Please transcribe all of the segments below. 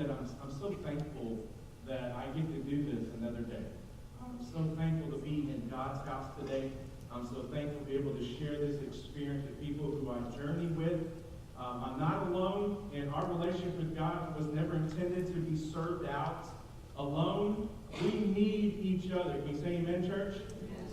that I'm so thankful that I get to do this another day. I'm so thankful to be in God's house today. I'm so thankful to be able to share this experience with people who I journey with. I'm not alone, and our relationship with God was never intended to be served out alone. We need each other. Can you say amen, church?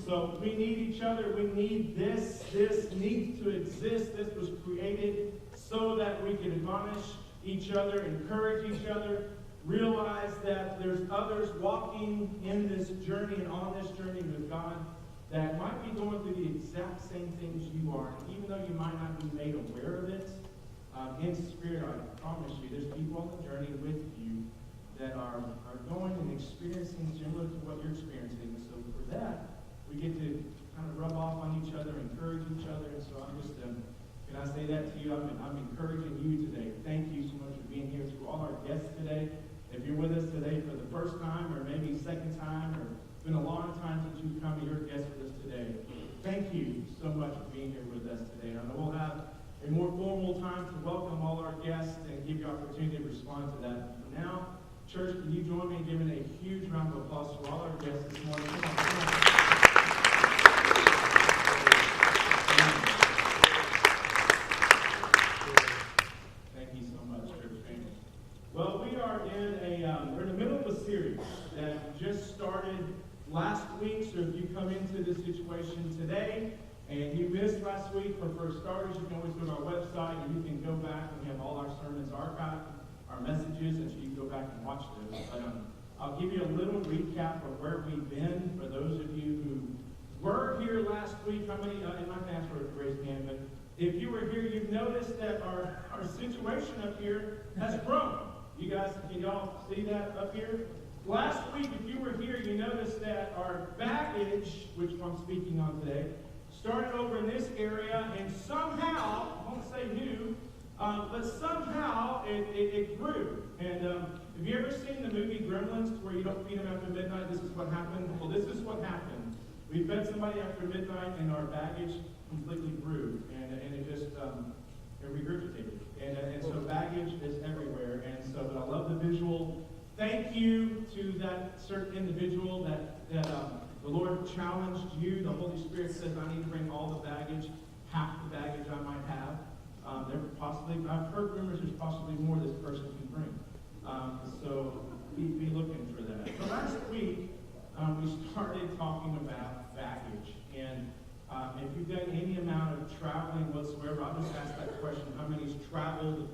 So we need each other. We need this. This needs to exist. This was created so that we can admonish each other, encourage each other, realize that there's others walking in this journey and on this journey with God that might be going through the exact same things you are. And even though you might not be made aware of it, in spirit, I promise you, there's people on the journey with you that are going and experiencing similar to what you're experiencing. And so for that, we get to kind of rub off on each other, encourage each other. And so I'm just, can I say that to you? I'm encouraging you today. Thank you so much for being here. To all our guests today, if you're with us today for the first time or maybe second time, or it's been a long time since you've come and you're a guest with us today, thank you so much for being here with us today. And we'll have a more formal time to welcome all our guests and give you opportunity to respond to that. For now, church, can you join me in giving a huge round of applause to all our guests this morning? Come on, come on. Thank you so much, church family. Well, we're in the middle of a series that just started last week. So if you come into this situation today and you missed last week, for starters, you can always go to our website and you can go back and we have all our sermons archived, our messages, and so you can go back and watch those. But I'll give you a little recap of where we've been for those of you who were here last week. How many, and I'm not going to ask for a raised hand, but if you were here, you've noticed that our situation up here has grown. You guys, can y'all see that up here? Last week, if you were here, you noticed that our baggage, which I'm speaking on today, started over in this area, and somehow, I won't say who, but somehow it grew. And have you ever seen the movie Gremlins, where you don't feed them after midnight? This is what happened. Well, this is what happened. We fed somebody after midnight, and our baggage completely grew, and it just it regurgitated. And so baggage is everywhere. And so, but I love the visual. Thank you to that certain individual that the Lord challenged you. The Holy Spirit says, I need to bring all the baggage, half the baggage I might have. I've heard rumors there's possibly more this person can bring. So be looking for that. So last week, we started talking about baggage. And if you've done any amount of traveling whatsoever, I'll just ask that question. How many's traveled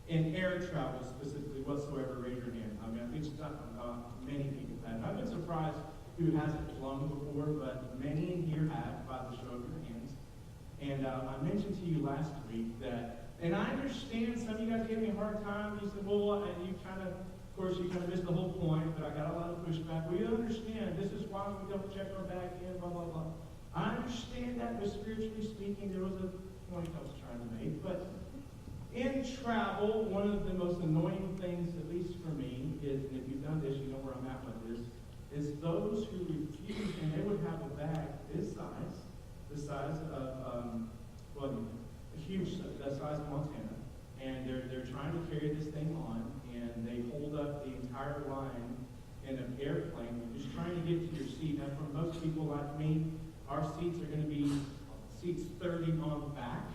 in air travel specifically whatsoever? Raise your hand. I mean, I think many people have. I've been surprised who hasn't flown before, but many in here have, by the show of your hands. And I mentioned to you last week that, and I understand some of you guys gave me a hard time. You said, well, and you kind of course, you kind of missed the whole point, but I got a lot of pushback. We understand. This is why we don't check our bag in, blah, blah, blah. I understand that, but spiritually speaking, there was a point I was trying to make. But in travel, one of the most annoying things, at least for me, is, and if you've done this, you know where I'm at with this, is those who refuse, and they would have a bag this size, the size of, a huge size, the size of Montana, and they're trying to carry this thing on, and they hold up the entire line in an airplane, just trying to get to your seat. Now, for most people like me, our seats are going to be seats 30 on the back,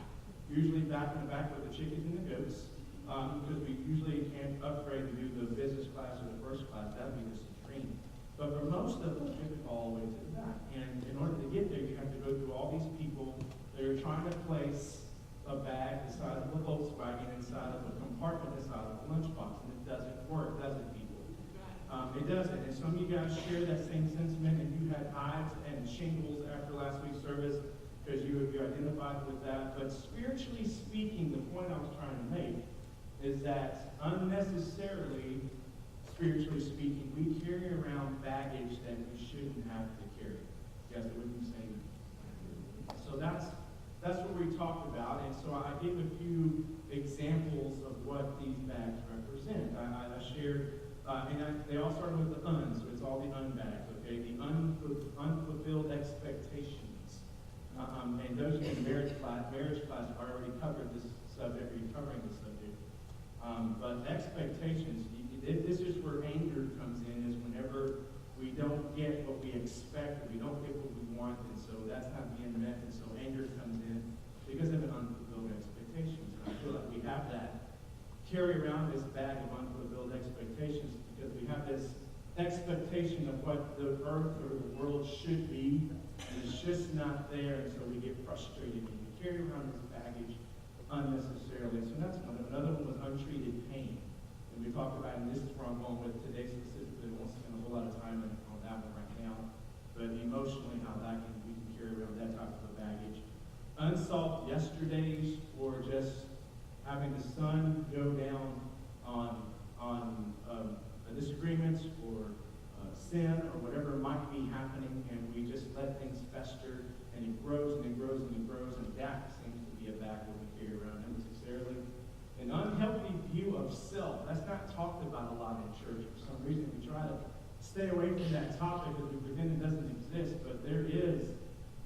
usually back in the back with the chickens and the goats, because we usually can't upgrade to do the business class or the first class. That would be just a dream. But for most of us, we go all the way to the back. And in order to get there, you have to go through all these people that are trying to place a bag the size of a Volkswagen inside of a compartment the size of a lunchbox. And it doesn't work, does it, people? It doesn't. And some of you guys share that same sentiment, and you had hives and shingles after last week's service because you identified with that. But spiritually speaking, the point I was trying to make is that unnecessarily, spiritually speaking, we carry around baggage that we shouldn't have to carry. You guys wouldn't say that. So that's what we talked about, and so I gave a few examples of what these bags represent. I shared, they all started with the un, so it's all the unbags, okay? The unfulfilled expectations. And those in marriage class are already covered this subject, or you're covering this subject. But expectations, this is where anger comes in, is whenever we don't get what we expect, or we don't get what we want, and so that's not being met, and so anger comes in because of an unfulfilled expectations. And I feel like we have that, carry around this bag of unfulfilled expectations because we have this expectation of what the earth or the world should be, and it's just not there, and so we get frustrated and we carry around this baggage unnecessarily. So that's one. Another one was untreated pain. And we talked about, and this is where I'm going with today specifically. I won't spend a whole lot of time on that one right now, but emotionally, how we can carry around that type of a baggage. Unsolved yesterdays, or just having the sun go down on disagreements or sin or whatever might be happening, and we just let things fester, and it grows and it grows and it grows, and that seems to be a bag that we carry around unnecessarily. An unhealthy view of self. That's not talked about a lot in church. For some reason, we try to stay away from that topic because we pretend it doesn't exist, but there is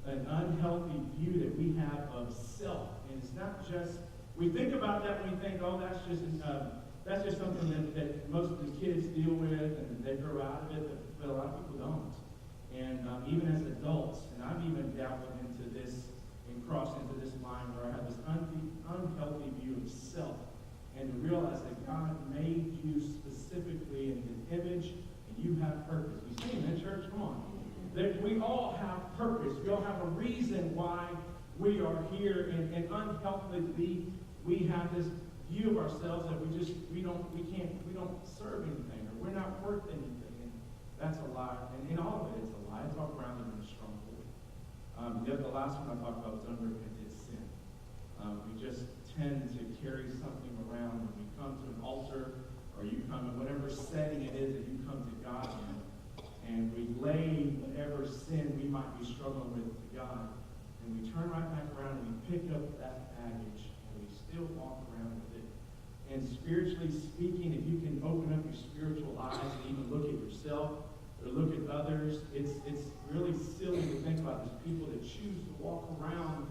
an unhealthy view that we have of self. And it's not just, we think about that when we think, oh, that's just something that most of the kids deal with and they grow out of it, but a lot of people don't. And even as adults, and I've even dabbled into this and crossed into this line where I have this unhealthy view of self, and to realize that God made you specifically in His image, and you have purpose. We sing in church, come on. That we all have purpose. We all have a reason why we are here, and unhealthily we have this view of ourselves that we don't serve anything, or we're not worth anything. And that's a lie. And in all of it, it's a lie. It's all grounded in a stronghold. The last one I talked about was unrepentant sin. We just tend to carry something around when we come to an altar, or you come in whatever setting it is that you come to God in, and we lay whatever sin we might be struggling with to God, and we turn right back around and we pick up that baggage, and we still walk around with it. And spiritually speaking, if you can open up your spiritual eyes and even look at yourself or look at others, it's really silly to think about these people that choose to walk around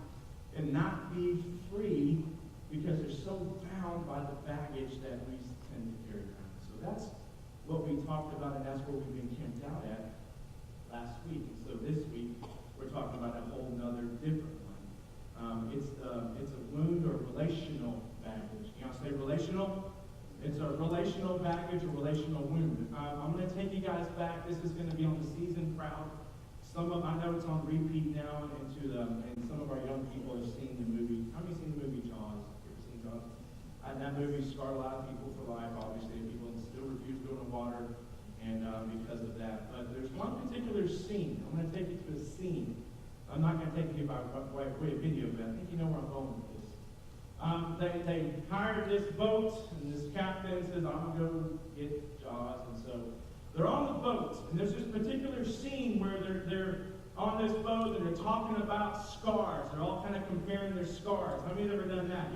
and not be free because they're so bound by the baggage that we tend to carry around. So that's what we talked about, and that's what we've been camped out at last week. And so this week, we're talking about a whole nother different one. It's a wound or relational baggage. You want to say relational? It's a relational baggage or relational wound. I'm going to take you guys back. This is going to be on the season crowd. I know it's on repeat now, and some of our young people have seen the movie. How many seen the movie Jaws? You ever seen Jaws? And that movie scarred a lot of people for life. Obviously, people still refuse to go in the water, and because of that. But there's one particular scene. I'm going to take you to a scene. I'm not going to take you by way of video, but I think you know where I'm going with this. They hired this boat, and this captain says, I'm going to go get Jaws. And so they're on the boat, and there's this particular scene where they're on this boat, and they're talking about scars. They're all kind of comparing their scars. How many have ever done that?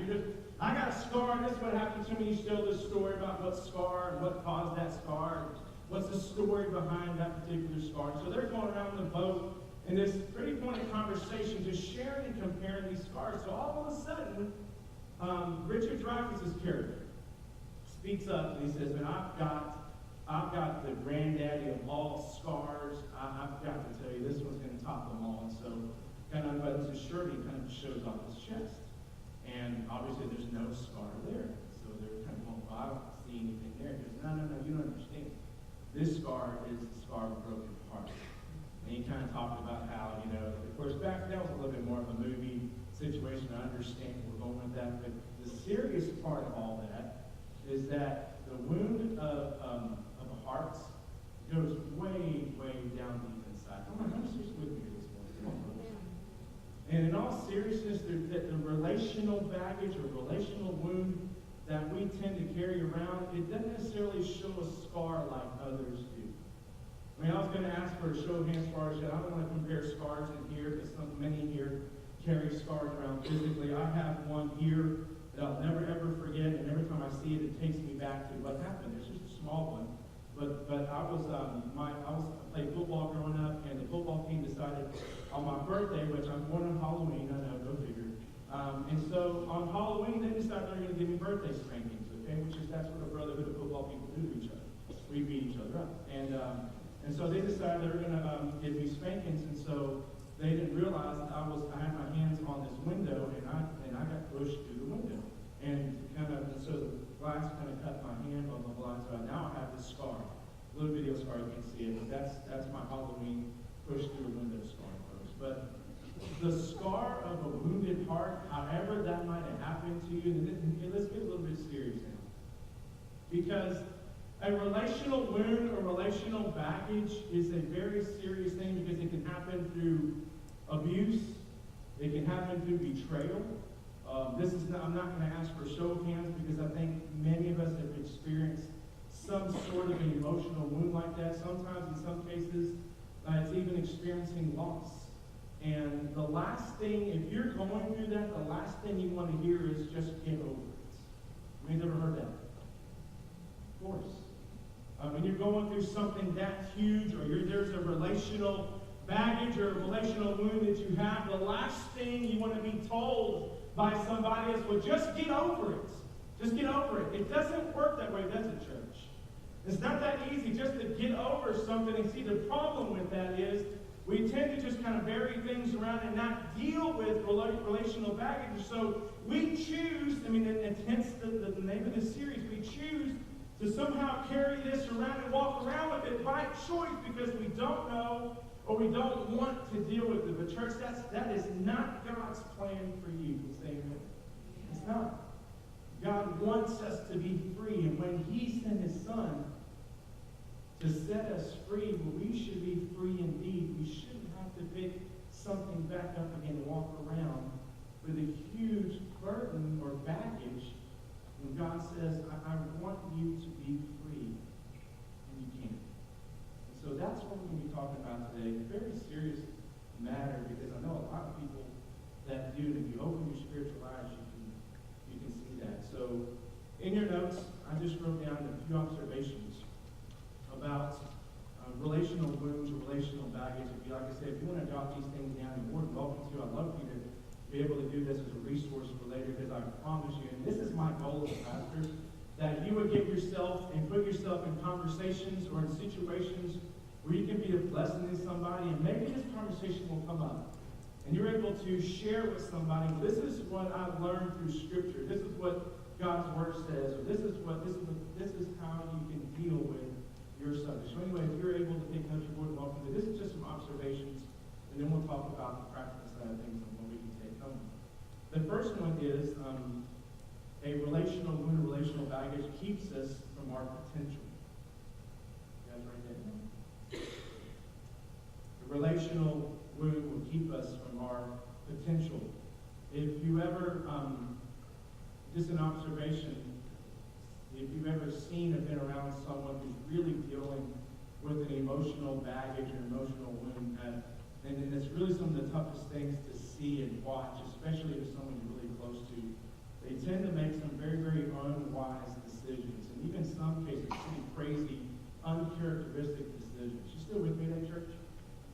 I got a scar, and this is what happened to me. You tell this story about what scar and what caused that scar, and what's the story behind that particular scar. So they're going around the boat in this pretty pointed conversation, just sharing and comparing these scars. So all of a sudden, Richard Dreyfuss's character speaks up, and he says, "Man, I've got the granddaddy of all scars. I've got to tell you, this one's going to top them all." And so, kind of unbuttons his shirt, he kind of shows off his chest, and obviously there's no scar there. So they're kind of going, "Well, I don't see anything there." He goes, "No, you don't understand. This scar is the scar of a broken heart." And he kind of talked about how, of course, back then was a little bit more of a movie situation. I understand we're going with that, but the serious part of all that is that the wound of a heart goes way, way down deep inside. Come on, how serious with me this morning? Come on, folks. And in all seriousness, the relational baggage or relational wound that we tend to carry around, it doesn't necessarily show a scar like others do. I was going to ask for a show of hands as far as that. I don't want to compare scars in here because many here carry scars around physically. I have one here that I'll never ever forget, and every time I see it, it takes me back to what happened. It's just a small one, but I played football growing up, and the football team decided on my birthday, which I'm born on Halloween. I know, go figure. And so on Halloween, they decided they were going to give me birthday spankings, okay? That's what a brotherhood of football people do to each other. we beat each other up. And so they decided they were going to give me spankings, and so they didn't realize that I had my hands on this window, and I got pushed through the window. And so the glass kind of cut my hand on the blind side. Now I have this scar. Little video scar, you can see it, but that's my Halloween push through a window scar, folks. But the scar of a wounded heart, however that might have happened to you, and let's get a little bit serious now. Because a relational wound or relational baggage is a very serious thing, because it can happen through abuse, it can happen through betrayal. I'm not going to ask for a show of hands, because I think many of us have experienced some sort of an emotional wound like that. Sometimes, in some cases, it's even experiencing loss. And the last thing, if you're going through that, the last thing you want to hear is just get over it. Have you ever heard that? Of course. When you're going through something that huge, or there's a relational baggage or a relational wound that you have, the last thing you want to be told by somebody is, well, just get over it. Just get over it. It doesn't work that way, does it, church? It's not that easy just to get over something. And see, the problem with that is we tend to just kind of bury things around and not deal with relational baggage. So we choose, and hence the name of this series, we choose to somehow carry this around and walk around with it by choice, because we don't know or we don't want to deal with it. But church, that is not God's plan for you. Say amen. It's not. God wants us to be free, and when He sent His Son to set us free, well, we should be free indeed. We shouldn't have to pick something back up again and walk around with a huge burden or baggage when God says, I want you to be free, and you can't. And so that's what we're going to be talking about today. A very serious matter, because I know a lot of people that do. If you open your spiritual eyes, you can see that. So in your notes, I just wrote down a few observations about relational wounds or relational baggage. Like I said, if you want to jot these things down, you're more than welcome to. I'd love for you to be able to do this as a resource for later, because I promise you, and this is my goal as a pastor, that you would get yourself and put yourself in conversations or in situations where you can be a blessing to somebody, and maybe this conversation will come up. And you're able to share with somebody, this is what I've learned through Scripture. This is what God's Word says, or this is how you can deal with your subject. So anyway, if you're able to take notes, you're more than welcome to. This is just some observations, and then we'll talk about the practical side of things and what we can take home. The first one is a relational wound, relational baggage keeps us from our potential. You guys write that down? The relational wound will keep us from our potential. If you ever, just an observation, if you've ever seen or been around someone who's really dealing with an emotional baggage or emotional wound, and it's really some of the toughest things to see and watch, especially if someone you're really close to. They tend to make some very, very unwise decisions, and even in some cases, pretty crazy, uncharacteristic decisions. You still with me there, church?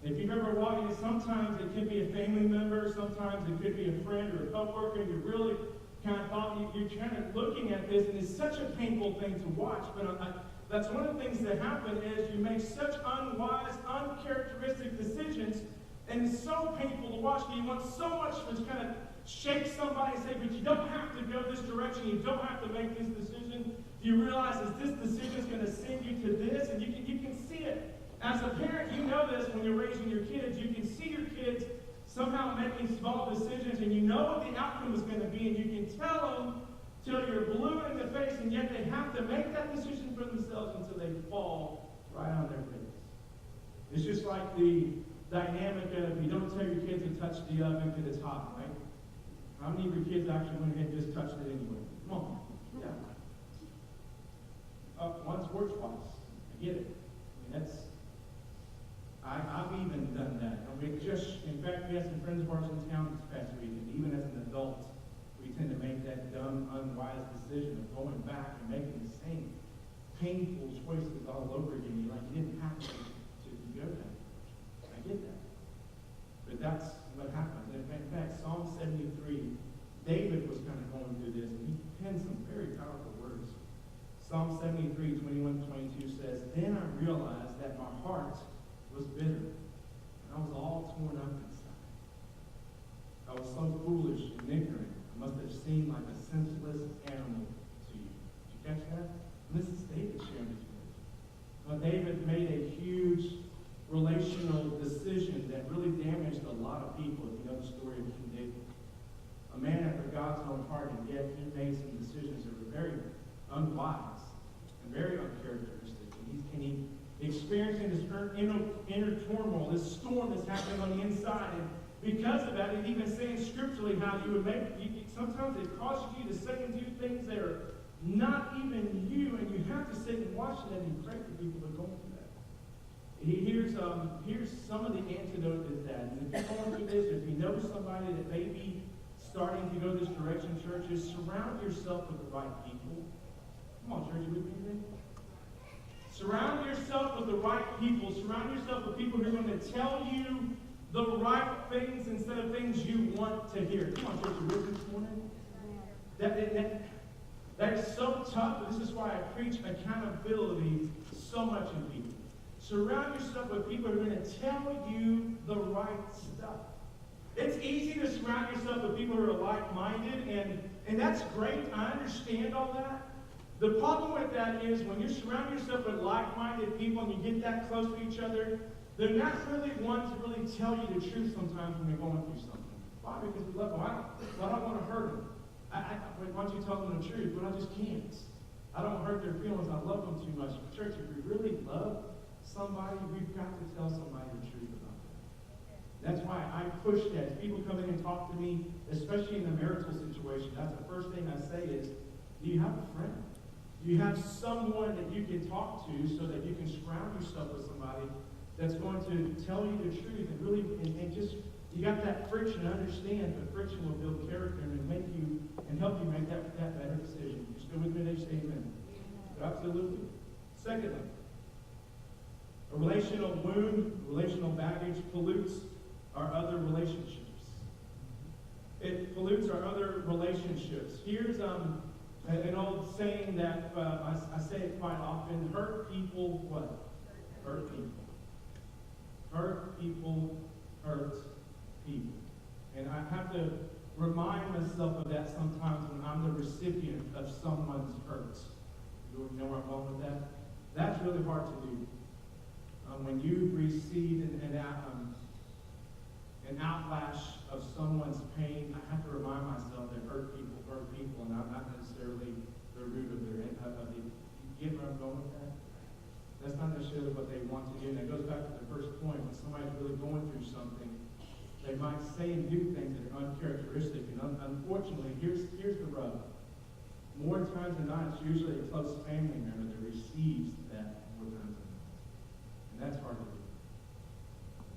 If you've ever walked in, sometimes it could be a family member, sometimes it could be a friend or a coworker, and you really kind of thought you're kind of looking at this, and it's such a painful thing to watch. But that's one of the things that happen is you make such unwise, uncharacteristic decisions, and it's so painful to watch. And you want so much to kind of shake somebody and say, but you don't have to go this direction. You don't have to make this decision. Do you realize that this decision is going to send you to this? And you can see it. As a parent, you know this when you're raising your kids. You can see your kids somehow making small decisions, and you know what the outcome is going to be, and you can tell them till you're blue in the face, and yet they have to make that decision for themselves until they fall right on their face. It's just like the dynamic of you don't tell your kids to touch the oven because it's hot, right? How many of your kids actually went ahead and just touched it anyway? Come on. Yeah. Once or twice. I get it. I've even done that. In fact, we had some friends of ours in town this past week, and even as an adult, we tend to make that dumb, unwise decision of going back and making the same painful choices all over again. You're like, you didn't have to go that. I get that. But that's what happens. In fact, Psalm 73, David was kind of going through this, and he penned some very powerful words. Psalm 73 73:21-22 says, "Then I realized that my heart was bitter, and I was all torn up inside. I was so foolish and ignorant. I must have seemed like a senseless animal to you." Did you catch that? And this is David sharing his words. Well, David made a huge relational decision that really damaged a lot of people, if you know the story of King David. A man after God's own heart, and yet he made some decisions that were very unwise and very uncharacteristic. And he experiencing this inner turmoil, this storm that's happening on the inside. And because of that, he's even saying scripturally how you would sometimes it causes you to say and do things that are not even you, and you have to sit and watch that and pray for people that are going through that. Here's some of the antidote to that. And if you're going through this, if you know somebody that may be starting to go this direction, churches, surround yourself with the right people. Come on, church, you with me today? Surround yourself with the right people. Surround yourself with people who are going to tell you the right things instead of things you want to hear. Come on, church, you with me this morning? That is so tough, but this is why I preach accountability so much in people. Surround yourself with people who are going to tell you the right stuff. It's easy to surround yourself with people who are like-minded, and that's great. I understand all that. The problem with that is when you surround yourself with like-minded people and you get that close to each other, they're not really ones to really tell you the truth sometimes when you're going through something. Why? Because we love them. I don't want to hurt them. Why don't you tell them the truth? But I just can't. I don't hurt their feelings. I love them too much. Church, if we really love somebody, we've got to tell somebody the truth about them. That's why I push that. As people come in and talk to me, especially in a marital situation, that's the first thing I say is, do you have a friend? Do you have someone that you can talk to so that you can surround yourself with somebody that's going to tell you the truth and really, and just, you got that friction, I understand, but friction will build character and make you, and help you make that better decision. You still with me today? Say amen. Absolutely. Secondly, a relational wound, relational baggage pollutes our other relationships. It pollutes our other relationships. Here's an old saying that I say it quite often: hurt people what? Hurt people. Hurt people hurt people. And I have to remind myself of that sometimes when I'm the recipient of someone's hurt. You know where I'm going with that? That's really hard to do. When you receive an outlash of someone's pain, I have to remind myself that hurt people, and I'm not necessarily the root of their you get where I'm going with that? That's not necessarily what they want to do. And it goes back to the first point. When somebody's really going through something, they might say and do things that are uncharacteristic. And unfortunately, here's the rub. More times than not, it's usually a close family member that receives that more times than not. And that's hard to do.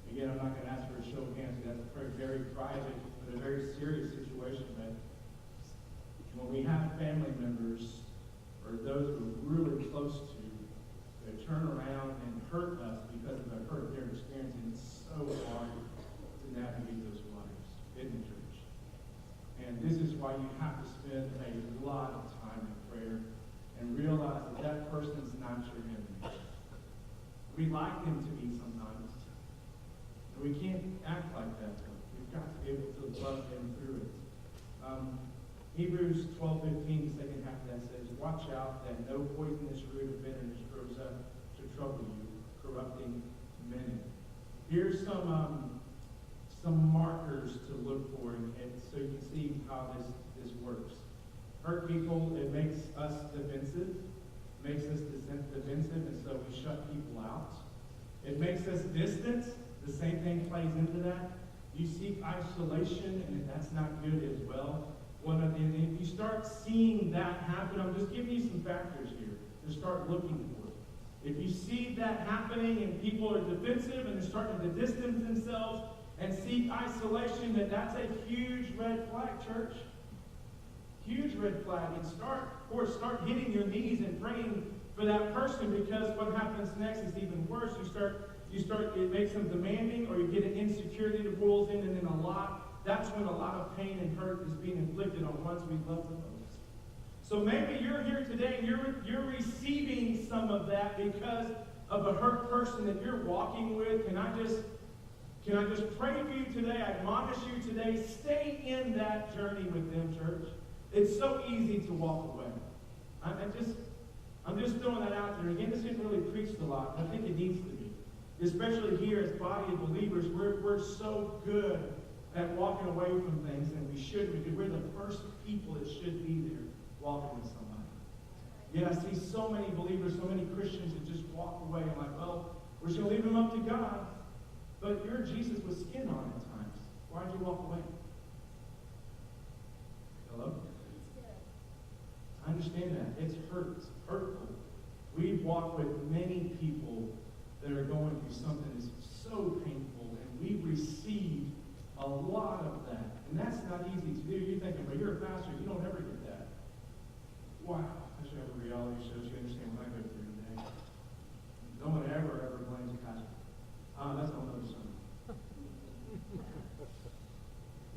Again, I'm not going to ask for a show of hands, because that's a very private, but a very serious situation. But when we have family members, or those we're really close to, that turn around and hurt us because of the hurt they're experiencing, it's so hard to navigate those waters, isn't it, church? And this is why you have to spend a lot of time in prayer and realize that that person's not your enemy. We like them to be sometimes. And we can't act like that, though. We've got to be able to love them through it. Hebrews 12:15, the second half of that says, "Watch out that no poisonous root of bitterness grows up to trouble you, corrupting many." Here's some markers to look for, and so you can see how this works. Hurt people, it makes us defensive, and so we shut people out. It makes us distant. The same thing plays into that. You seek isolation, and that's not good as well. And if you start seeing that happen, I'm just giving you some factors here to start looking for it. If you see that happening and people are defensive and they're starting to distance themselves and seek isolation, that's a huge red flag, church. Huge red flag. And start hitting your knees and praying for that person, because what happens next is even worse. It makes them demanding, or you get an insecurity that rolls in, and then that's when a lot of pain and hurt is being inflicted on ones we love the most. So maybe you're here today and you're receiving some of that because of a hurt person that you're walking with. Can I just pray for you today? I admonish you today. Stay in that journey with them, church. It's so easy to walk away. I'm just throwing that out there. Again, this isn't really preached a lot, but I think it needs to be. Especially here as body of believers, we're so good at walking away from things, and we should, because we're the first people that should be there walking with somebody. Yet I see so many believers, so many Christians that just walk away. I'm like, well, we're just going to leave them up to God. But you're Jesus with skin on at times. Why'd you walk away? Hello? I understand that. It's hurtful. We've walked with many people that are going through something that's so painful, and we've received a lot of that. And that's not easy to do. You're thinking, but you're a pastor, you don't ever get that. Wow. I should have a reality show so you understand what I go through today. No one ever blames a pastor. That's another sermon.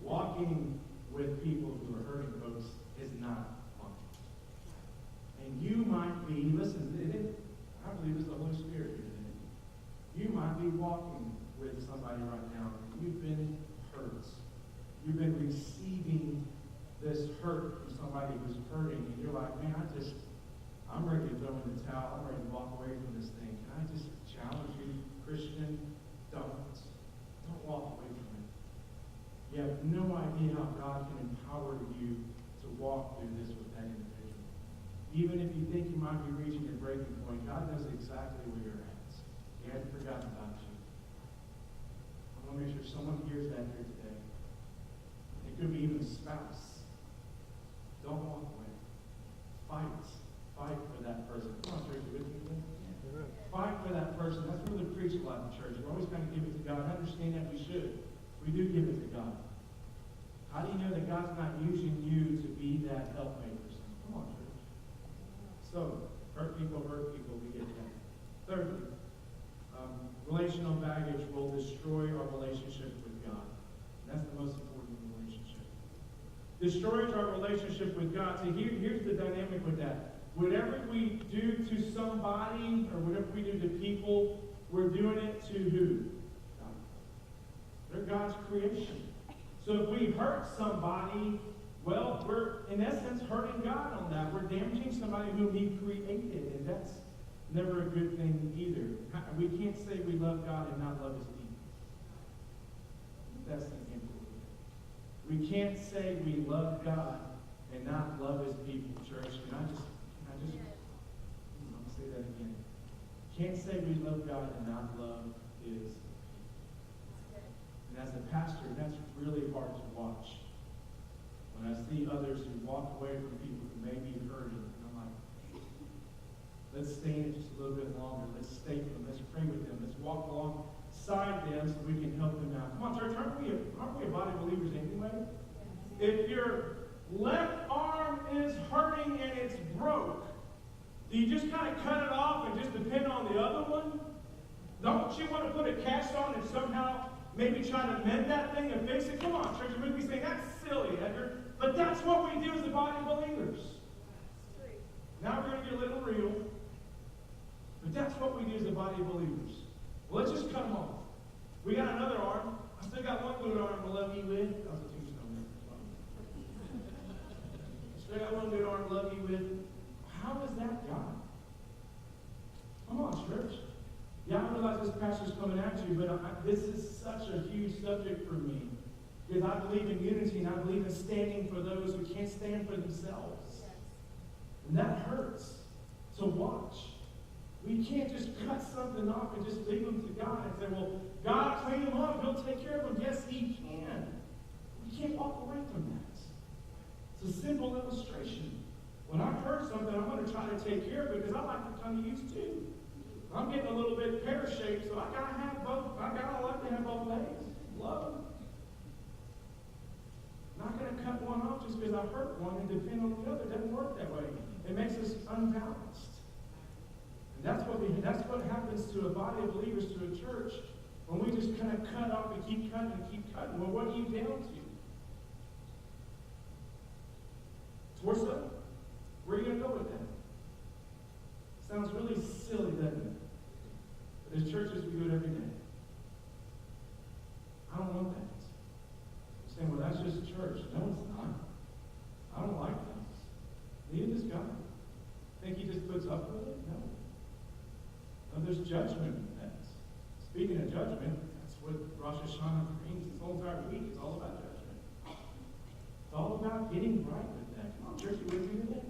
Walking with people who are hurting folks is not fun. And you might be, listen, I believe it's the Holy Spirit here today. You might be walking with somebody right now, and you've been hurt. You've been receiving this hurt from somebody who's hurting, and you're like, man, I'm ready to throw in the towel. I'm ready to walk away from this thing. Can I just challenge you, Christian? Don't walk away from it. You have no idea how God can empower you to walk through this with that individual. Even if you think you might be reaching your breaking point, God knows exactly where you're at. He hasn't forgotten about you. I want to make sure someone hears that here today. It could be even a spouse. Don't walk away. Fight for that person. Come on, church, you with me? Fight for that person. That's where we preach a lot in church. We're always going to give it to God. I understand that we should. We do give it to God. How do you know that God's not using you to be that helpmate for someone? Come on, church. So, hurt people, we get that. Thirdly, relational baggage will destroy our relationship with God. And that's the most important relationship. Destroys our relationship with God. So here's the dynamic with that. Whatever we do to somebody, or whatever we do to people, we're doing it to who? God. They're God's creation. So if we hurt somebody, well, we're, in essence, hurting God on that. We're damaging somebody whom He created, and that's never a good thing either. We can't say we love God and not love His people. That's the example. We can't say we love God and not love His people, church. I'll say that again. Can't say we love God and not love His people. And as a pastor, that's really hard to watch. When I see others who walk away from people who may be hurting, and I'm like, let's stay in it just a little bit longer. Let's stay with them. Let's pray with them. Let's walk alongside them so we can help them out. Come on, church, aren't we a body of believers anyway? If your left arm is hurting and it's broke, do you just kind of cut it off and just depend on the other one? Don't you want to put a cast on and somehow maybe try to mend that thing and fix it? Come on, church, you would be saying, that's silly, Edgar. But that's what we do as the body of believers. Now we're going to get a little real. But that's what we do as the body of believers. Well, let's just cut them off. We got another arm. I still got one good arm to love you with. That was a tombstone. Still got one good arm to love you with. How is that God? Come on, church. Yeah, I realize this pastor's coming at you, but this is such a huge subject for me. Because I believe in unity, and I believe in standing for those who can't stand for themselves. And that hurts to watch. We can't just cut something off and just leave them to God and say, well, God, clean them up. He'll take care of them. Yes, He can. We can't walk away from that. It's a simple illustration. When I've heard something, I'm going to try to take care of it because I like to come to use too. I'm getting a little bit pear-shaped, so I got to have both. I like to have both legs. Love them. Not going to cut one off just because I hurt one and depend on the other. It doesn't work that way. It makes us unbalanced. And that's what happens to a body of believers, to a church, when we just kind of cut off and keep cutting and keep cutting. Well, what are you down to? Torso? really silly, doesn't it? But there's churches we do it every day. I don't want that. You're saying, well, that's just church. No, it's not. I don't like that. Neither does God. Think he just puts up with it? No. No, there's judgment in that. Speaking of judgment, that's what Rosh Hashanah brings. This whole entire week is all about judgment. It's all about getting right with that. Come on, church, you with me today?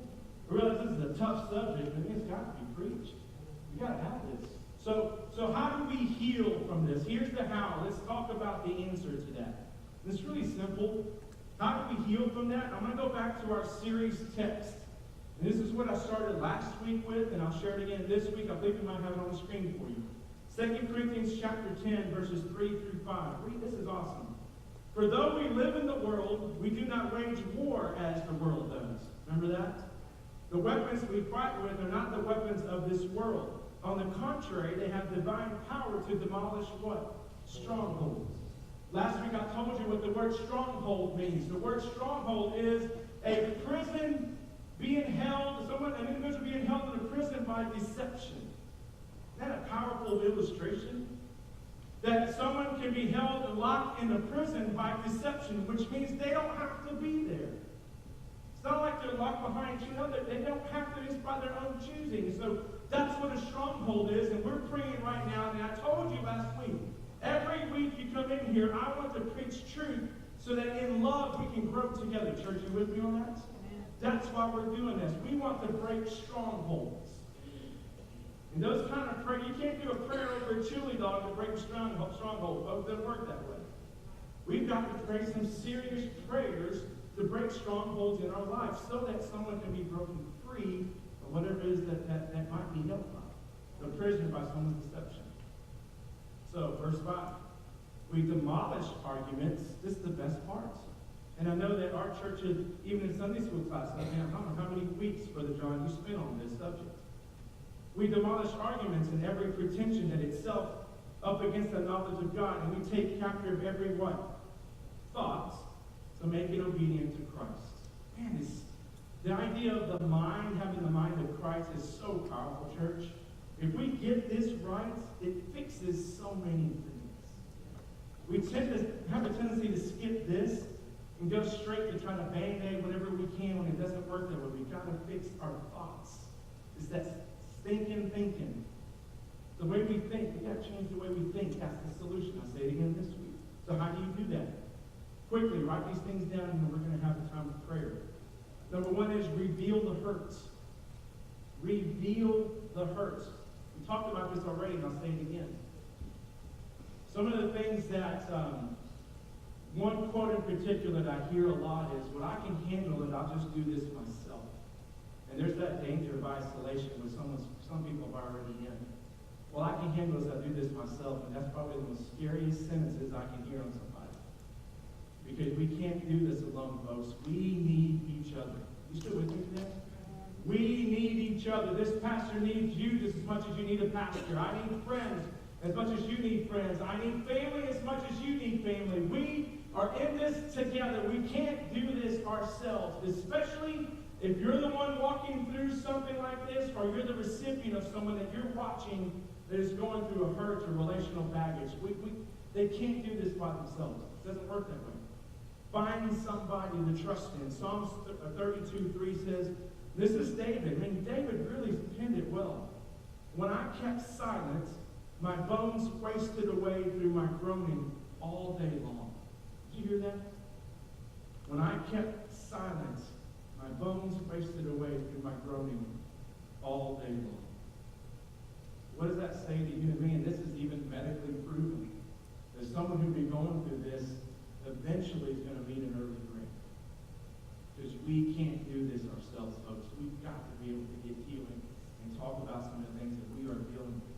I realize this is a tough subject, but it's got to be preached. We got to have this. So how do we heal from this? Here's the how. Let's talk about the answer to that. It's really simple. How do we heal from that? I'm going to go back to our series text. And this is what I started last week with, and I'll share it again this week. I think we might have it on the screen for you. 2 Corinthians chapter 10, verses 3 through 5. Read, this is awesome. For though we live in the world, we do not wage war as the world does. Remember that? The weapons we fight with are not the weapons of this world. On the contrary, they have divine power to demolish what? Strongholds. Last week I told you what the word stronghold means. The word stronghold is a prison being held, an individual being held in a prison by deception. Isn't that a powerful illustration? That someone can be held and locked in a prison by deception, which means they don't have to be there. It's not like they're locked behind, they don't have to, it's by their own choosing. So that's what a stronghold is, and we're praying right now, and I told you last week, every week you come in here, I want to preach truth so that in love we can grow together. Church, you with me on that? That's why we're doing this. We want to break strongholds. And those kind of prayer, you can't do a prayer over a chili dog to break a stronghold, folks. It doesn't work that way. We've got to pray some serious prayers to break strongholds in our life so that someone can be broken free of whatever it is that might be held by, imprisoned by someone's deception. So, verse 5. We demolish arguments. This is the best part. And I know that our churches, even in Sunday school class, I don't know how many weeks, Brother John, you spent on this subject. We demolish arguments and every pretension that itself up against the knowledge of God, and we take captive every what? Thought to make it obedient to Christ. Man, the idea of the mind, having the mind of Christ, is so powerful, church. If we get this right, it fixes so many things. We tend to have a tendency to skip this and go straight to trying to band-aid whatever we can when it doesn't work that way. We've got to fix our thoughts. It's that stinking thinking. The way we think. We've got to change the way we think. That's the solution. I'll say it again this week. So how do you do that? Quickly, write these things down, and then we're going to have a time of prayer. Number one is reveal the hurts. Reveal the hurts. We talked about this already, and I'll say it again. Some of the things that, one quote in particular that I hear a lot is, well, I can handle it, I'll just do this myself. And there's that danger of isolation where some people have already in. Well, I can handle this, I'll do this myself. And that's probably the most scariest sentences I can hear on somebody. Because we can't do this alone, folks. We need each other. You still with me today? We need each other. This pastor needs you just as much as you need a pastor. I need friends as much as you need friends. I need family as much as you need family. We are in this together. We can't do this ourselves, especially if you're the one walking through something like this, or you're the recipient of someone that you're watching that is going through a hurt or relational baggage. They can't do this by themselves. It doesn't work that way. Find somebody to trust in. Psalms 32:3 says, this is David. I mean, David really penned it well. When I kept silent, my bones wasted away through my groaning all day long. Did you hear that? When I kept silent, my bones wasted away through my groaning all day long. What does that say to you and me? And this is even medically proven. There's someone who'd be going through this eventually is going to meet an early grave. Because we can't do this ourselves, folks. We've got to be able to get healing and talk about some of the things that we are dealing with.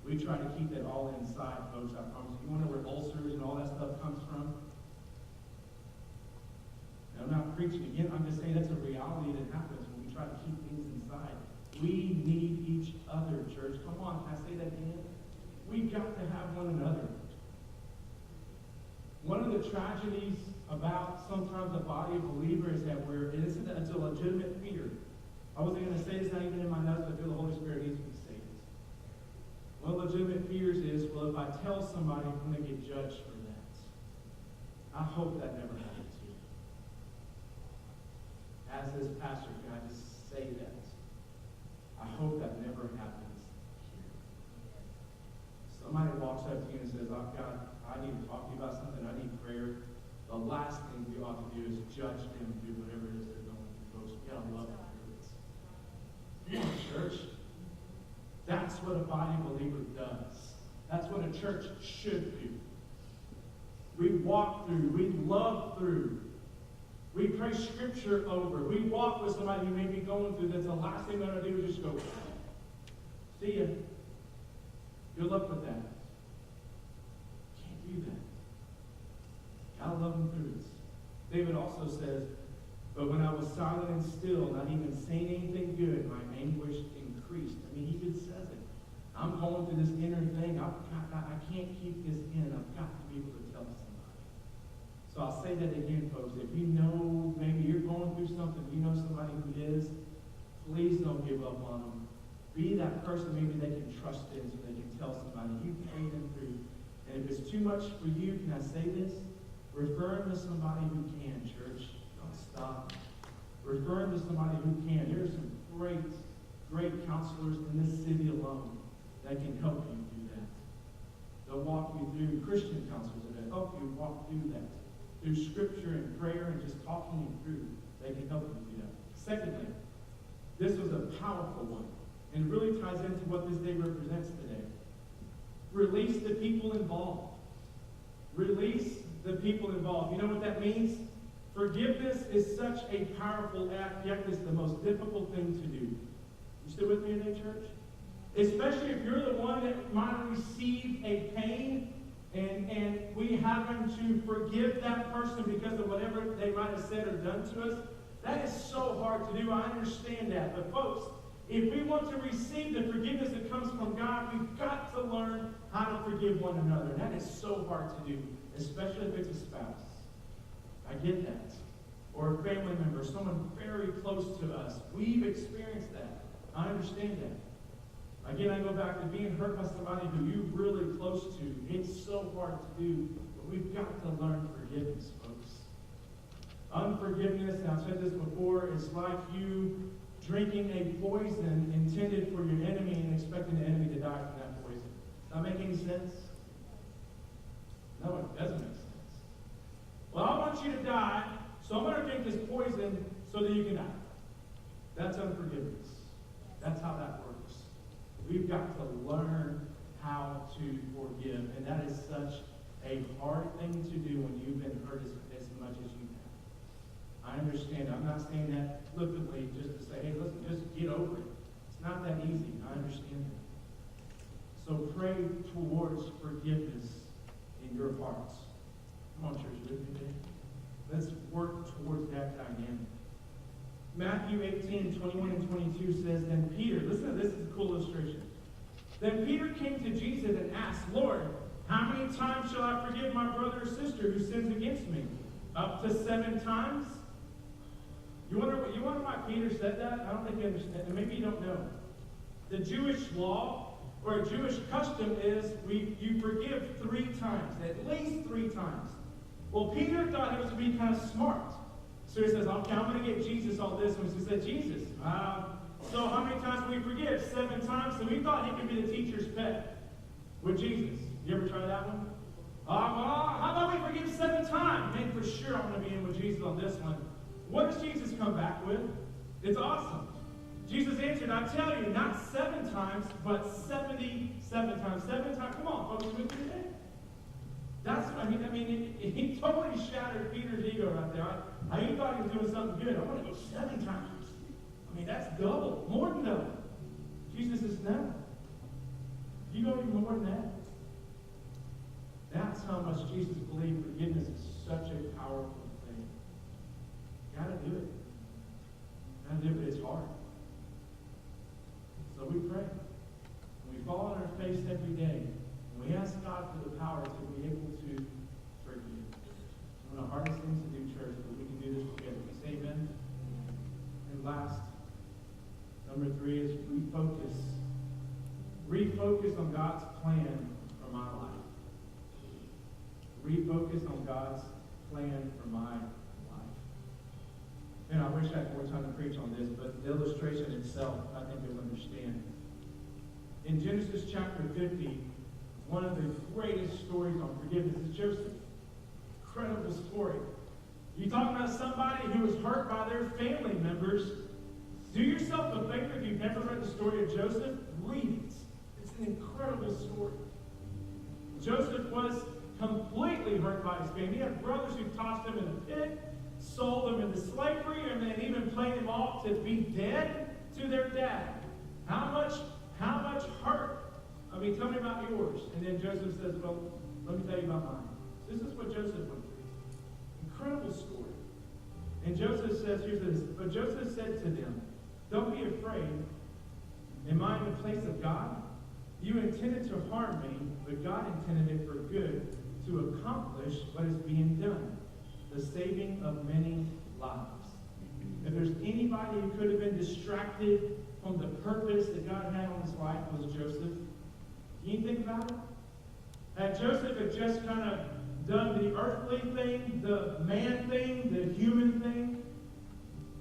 We try to keep it all inside, folks. I promise you. You want to know where ulcers and all that stuff comes from? And I'm not preaching again. I'm just saying that's a reality that happens when we try to keep things inside. We need each other, church. Come on, can I say that again? We've got to have one another. One of the tragedies about sometimes the body of believers that it's a legitimate fear. I wasn't going to say this, not even in my notes, but I feel the Holy Spirit needs me to say I tell somebody, I'm going to get judged for that. I hope that never happens here. As this pastor, can I just say that? I hope that never happens here. Somebody walks up to you and says, oh, God, I need to talk to you about something. I need prayer. The last thing we ought to do is judge them and do whatever it is they're going through. Folks, we got to love them. Come on, church. That's what a body believer does. That's what a church should do. We walk through. We love through. We pray scripture over. We walk with somebody who may be going through this. The last thing they're going to do is just go, see ya. Good luck with that. Can't do that. Gotta love them through this. David also says, but when I was silent and still, not even saying anything good, my anguish increased. I mean, he even says it. I'm going through this inner thing. I can't keep this in. I've got to be able to tell somebody. So I'll say that again, folks. If you know maybe you're going through something, you know somebody who is, please don't give up on them. Be that person maybe they can trust in so they can tell somebody. You pray them through. And if it's too much for you, can I say this? Refer them to somebody who can, church. Don't stop. Refer them to somebody who can. There are some great counselors in this city alone that can help you do that. They'll walk you through, Christian counselors that help you walk through that. Through scripture and prayer and just talking you through, they can help you do that. Secondly, this was a powerful one. And it really ties into what this day represents today. Release the people involved. Release the people involved. You know what that means? Forgiveness is such a powerful act, yet it's the most difficult thing to do. You still with me today, church? Especially if you're the one that might have received a pain and we happen to forgive that person because of whatever they might have said or done to us. That is so hard to do. I understand that. But folks, if we want to receive the forgiveness that comes from God, we've got to learn how to forgive one another. That is so hard to do, especially if it's a spouse. I get that. Or a family member, someone very close to us. We've experienced that. I understand that. Again, I go back to being hurt by somebody who you're really close to. It's so hard to do, but we've got to learn forgiveness, folks. Unforgiveness, and I've said this before, is like you drinking a poison intended for your enemy and expecting the enemy to die from that poison. Does that make any sense? No, it doesn't make sense. Well, I want you to die, so I'm going to drink this poison so that you can die. That's unforgiveness. That's how that works. We've got to learn how to forgive, and that is such a hard thing to do when you've been hurt as much as you have. I understand. I'm not saying that flippantly just to say, hey, listen, just get over it. It's not that easy. I understand that. So pray towards forgiveness in your hearts. Come on, church, with me today. Let's work towards that dynamic. Matthew 18, 21 and 22 says, then Peter, listen to this, is a cool illustration. Then Peter came to Jesus and asked, Lord, how many times shall I forgive my brother or sister who sins against me? Up to 7 times? You wonder why Peter said that? I don't think you understand. And maybe you don't know. The Jewish law or a Jewish custom is you forgive 3 times, at least 3 times. Well, Peter thought it was to be kind of smart. So he says, okay, I'm going to get Jesus all this one. So he said, Jesus, so how many times do we forgive? 7 times? So he thought he could be the teacher's pet with Jesus. You ever try that one? How about we forgive 7 times? Man, for sure I'm going to be in with Jesus on this one. What does Jesus come back with? It's awesome. Jesus answered, I tell you, not 7 times, but 77 times. 7 times. Come on, folks, with me today. That's what I mean. He totally shattered Peter's ego right there. He thought he was doing something good. I want to go 7 times. I mean, that's double, more than double. Jesus says, no. You go even more than that. That's how much Jesus believed forgiveness is such a powerful thing. You gotta do it. You gotta do it, but it's hard. So we pray. We fall on our face every day. And we ask God for the power to be able to forgive. It's one of the hardest things to do, church, but we can do this together. We say amen. And last, number 3 is refocus. Refocus on God's plan from for my life. Refocus on God's plan for my life. And I wish I had more time to preach on this, but the illustration itself, I think you'll understand. In Genesis chapter 50, one of the greatest stories on forgiveness is Joseph. Incredible story. You talk about somebody who was hurt by their family members. Do yourself a favor if you've never read the story of Joseph. Read it. It's an incredible story. Joseph was completely hurt by his family. He had brothers who tossed him in a pit, sold him into slavery, and then even played him off to be dead to their dad. How much hurt? I mean, tell me about yours. And then Joseph says, well, let me tell you about mine. This is what Joseph went through. Incredible story. And Joseph says, here's this. But Joseph said to them, don't be afraid. Am I in the place of God? You intended to harm me, but God intended it for good, to accomplish what is being done, the saving of many lives. If there's anybody who could have been distracted from the purpose that God had on his life, it was Joseph. Can you think about it? Had Joseph had just kind of done the earthly thing, the man thing, the human thing,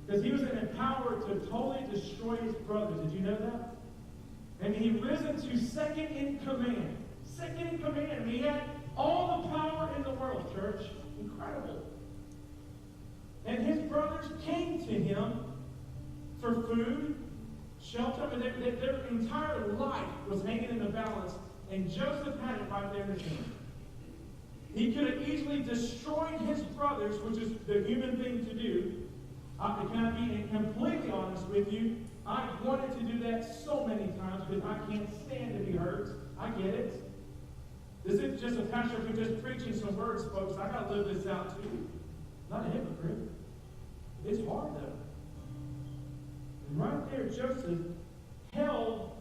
because he was empowered to totally destroy his brothers. Did you know that? And he risen to second in command. Second in command. I mean, he had all the power in the world, church. Incredible. And his brothers came to him for food, shelter. I mean, their entire life was hanging in the balance, and Joseph had it right there in his hand. He could have easily destroyed his brothers, which is the human thing to do. Can I be completely honest with you? I've wanted to do that so many times because I can't stand to be hurt. I get it. This isn't just a pastor who's just preaching some words, folks. I got to live this out too. Not a hypocrite. It's hard though. And right there, Joseph held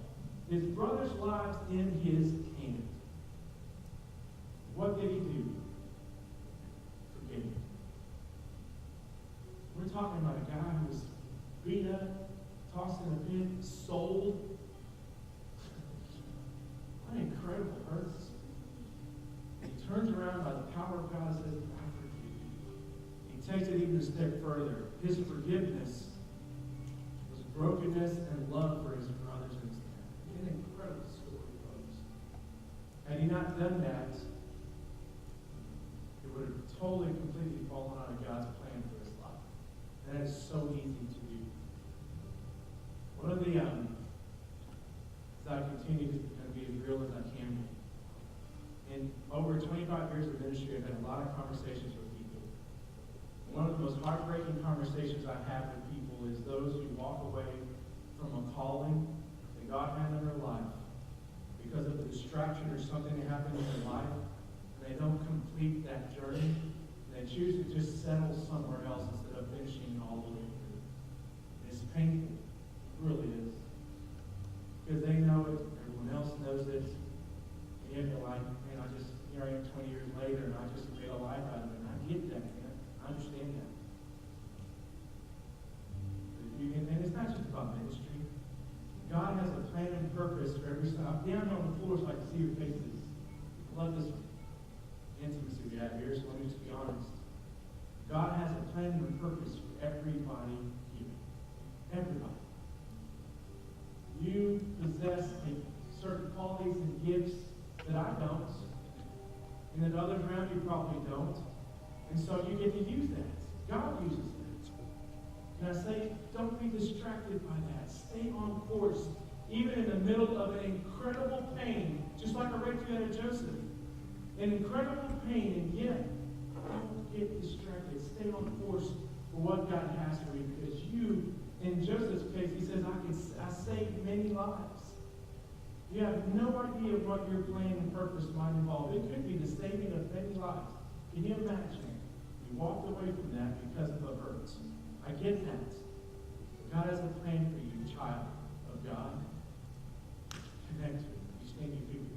his brothers' lives in his hand. What did he do? Forgive him. We're talking about a guy who was beat up, tossed in a pit, sold. What an incredible person. He turns around by the power of God and says, I forgive you. He takes it even a step further. His forgiveness was brokenness and love for his brothers and his family. An incredible story, folks. Had he not done that, it would have totally, completely fallen out of God's plan for his life. And that is so easy to do. One of the, as I continue to be as real as I can be, in over 25 years of ministry, I've had a lot of conversations with people. One of the most heartbreaking conversations I have with people is those who walk away from a calling that God had in their life because of a distraction or something that happened in their life, and they don't complete that journey. They choose to just settle somewhere else instead of finishing all the way through. It's painful. It really is. Because they know it, everyone else knows it, and yet they're like, man, here I am 20 years later, and I just made a life out of it. And I get that, man. I understand that. And it's not just about ministry. God has a plan and purpose for every step. Down on the floor so I can see your faces. I love this intimacy we have here, so let me just be honest. God has a plan and purpose for everybody here. Everybody. You possess certain qualities and gifts that I don't, and that others around you probably don't. And so you get to use that. God uses that. And I say, don't be distracted by that. Stay on course, even in the middle of an incredible pain, just like I read to you out of Joseph. An incredible pain, and yet, don't get distracted. Stay on course for what God has for you, because you, in Joseph's case, he says, I saved many lives. You have no idea what your plan and purpose might involve. It could be the saving of many lives. Can you imagine? You walked away from that because of a hurt. I get that. God has a plan for you, child of God. Connect to it. You stand your feet.